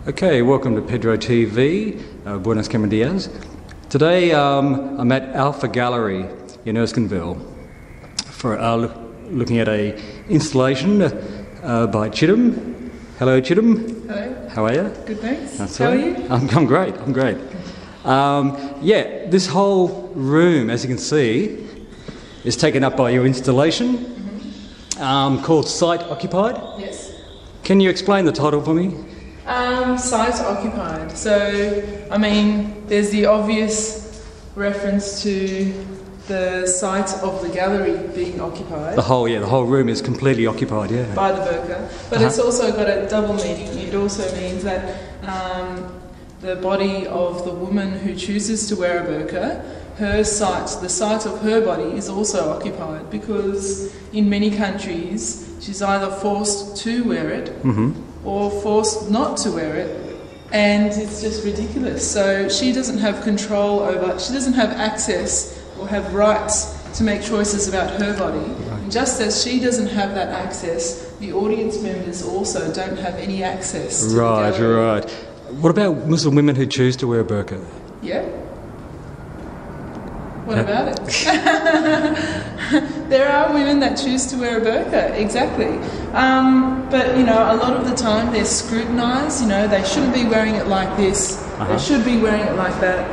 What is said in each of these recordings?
Okay, welcome to pedroTV, Buenos Dias. Today I'm at Alpha Gallery in Erskineville for looking at a installation by Cigdem. Hello Cigdem. Hello. How are you? Good, thanks. How are you? I'm great, I'm great. Yeah, this whole room, as you can see, is taken up by your installation called Site Occupied. Yes. Can you explain the title for me? Site occupied. So, I mean, there's the obvious reference to the site of the gallery being occupied. The whole room is completely occupied, yeah. By the burqa. But it's also got a double meaning. It also means that the body of the woman who chooses to wear a burqa, her site, the site of her body is also occupied, because in many countries she's either forced to wear it or forced not to wear it, and it's just ridiculous. So she doesn't have control over, she doesn't have access or have rights to make choices about her body. Right. And just as she doesn't have that access, the audience members also don't have any access to the gallery. Right. What about Muslim women who choose to wear a burqa? Yeah. What about it? There are women that choose to wear a burqa, exactly. But, you know, a lot of the time they're scrutinised, you know, they shouldn't be wearing it like this, they should be wearing it like that.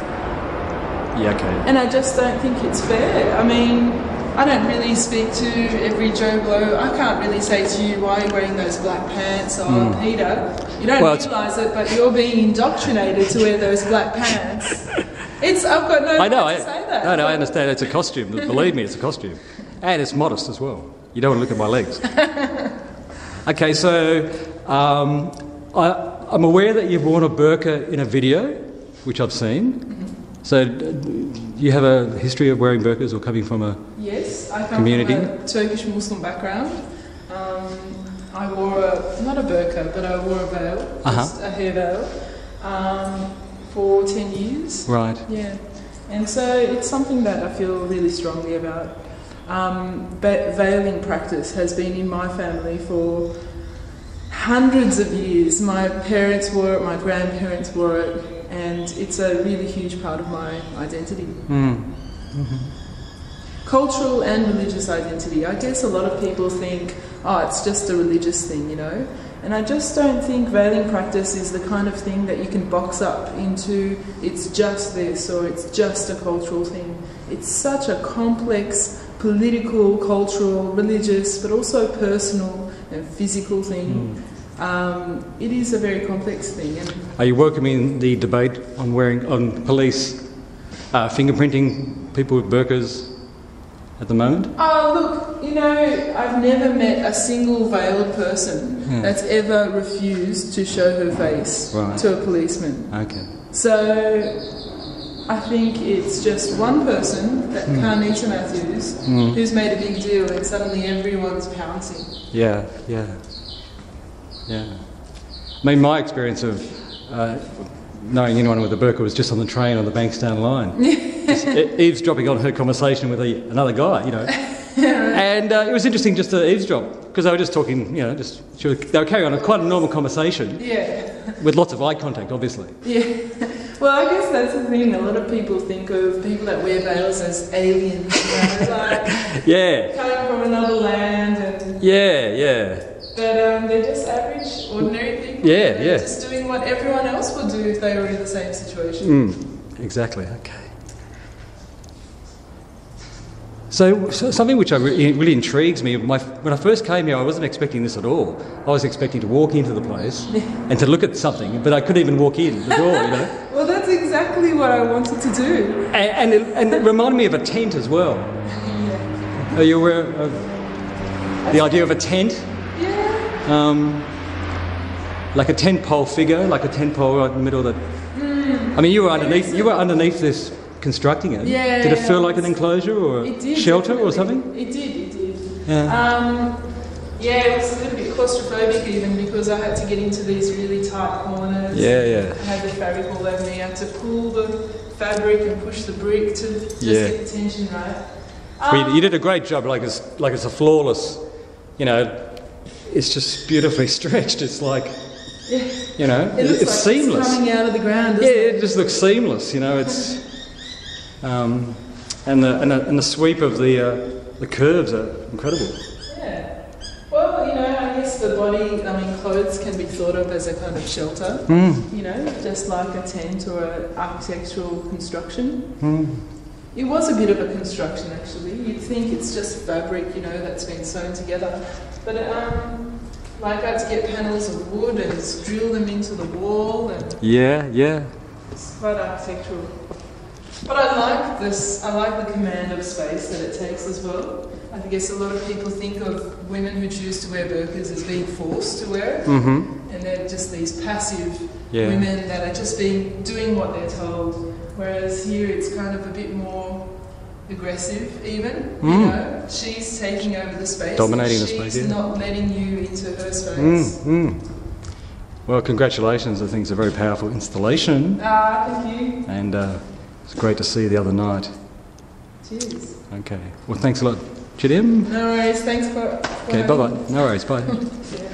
Yeah, okay. And I just don't think it's fair. I mean, I don't really speak to every Joe Blow. I can't really say to you, why are you wearing those black pants? Oh, Peter, you don't realise it, but you're being indoctrinated to wear those black pants. I've got no right to say that. No, I understand. It's a costume. Believe me, it's a costume. And it's modest as well. You don't want to look at my legs. Okay, so I'm aware that you've worn a burqa in a video, which I've seen. So you have a history of wearing burqas or coming from a community? From a Turkish Muslim background. I wore not a burqa, but I wore a veil, just a hair veil, for 10 years. Right. Yeah. And so it's something that I feel really strongly about. But veiling practice has been in my family for hundreds of years. My parents wore it, my grandparents wore it, and it's a really huge part of my identity. Cultural and religious identity. I guess a lot of people think, oh, it's just a religious thing, you know? And I just don't think veiling practice is the kind of thing that you can box up into it's just this or it's just a cultural thing. It's such a complex political, cultural, religious, but also personal and physical thing. It is a very complex thing. And are you welcoming the debate on police fingerprinting people with burqas at the moment? Oh, look, you know, I've never met a single veiled person that's ever refused to show her face to a policeman. Okay. So I think it's just one person, that Carnita Matthews, who's made a big deal, and suddenly everyone's pouncing. Yeah. I mean, my experience of knowing anyone with a burqa was just on the train on the Bankstown line. Eavesdropping on her conversation with another guy, you know. And it was interesting just to eavesdrop, because they were just talking, you know, they were carrying on quite a normal conversation. Yeah. With lots of eye contact, obviously. Yeah. Well, I guess that's the thing. A lot of people think of people that wear veils as aliens, you know, like coming from another land. And But they're just average, ordinary people. They're just doing what everyone else would do if they were in the same situation. Exactly, okay. So something which really intrigues me, when I first came here, I wasn't expecting this at all. I was expecting to walk into the place and to look at something, but I couldn't even walk in the door, you know. Well, that's exactly what I wanted to do. And it reminded me of a tent as well. Are you aware of the idea of a tent? Like a tent pole figure, like a tent pole right in the middle of the... I mean, you were underneath this constructing it. Did it feel like an enclosure or a shelter or something? It did. It was a little bit claustrophobic even, because I had to get into these really tight corners. I had the fabric all over me. I had to pull the fabric and push the brick to just get the tension right. Well, you did a great job, like it's a flawless, you know, it's just beautifully stretched. It's like You know, It looks it's like seamless. It's coming out of the ground, doesn't Yeah, it? it just looks seamless. You know, it's and the sweep of the curves are incredible. Yeah. Well, you know, I guess the body, I mean, clothes can be thought of as a kind of shelter, you know, just like a tent or an architectural construction. It was a bit of a construction, actually. You'd think it's just fabric, you know, that's been sewn together. But like I had to get panels of wood and drill them into the wall, and Yeah. it's quite architectural. But I like this, I like the command of space that it takes as well. I guess a lot of people think of women who choose to wear burqas as being forced to wear it. And they're just these passive women that are just doing what they're told. Whereas here it's kind of a bit more aggressive even, you know. She's taking over the space. Dominating the space, She's not letting you into her space. Well, congratulations. I think it's a very powerful installation. Thank you. And it's great to see you the other night. Cheers. Okay. Well, thanks a lot, Cigdem. No worries, thanks for Okay, bye-bye. No worries, bye. Yeah.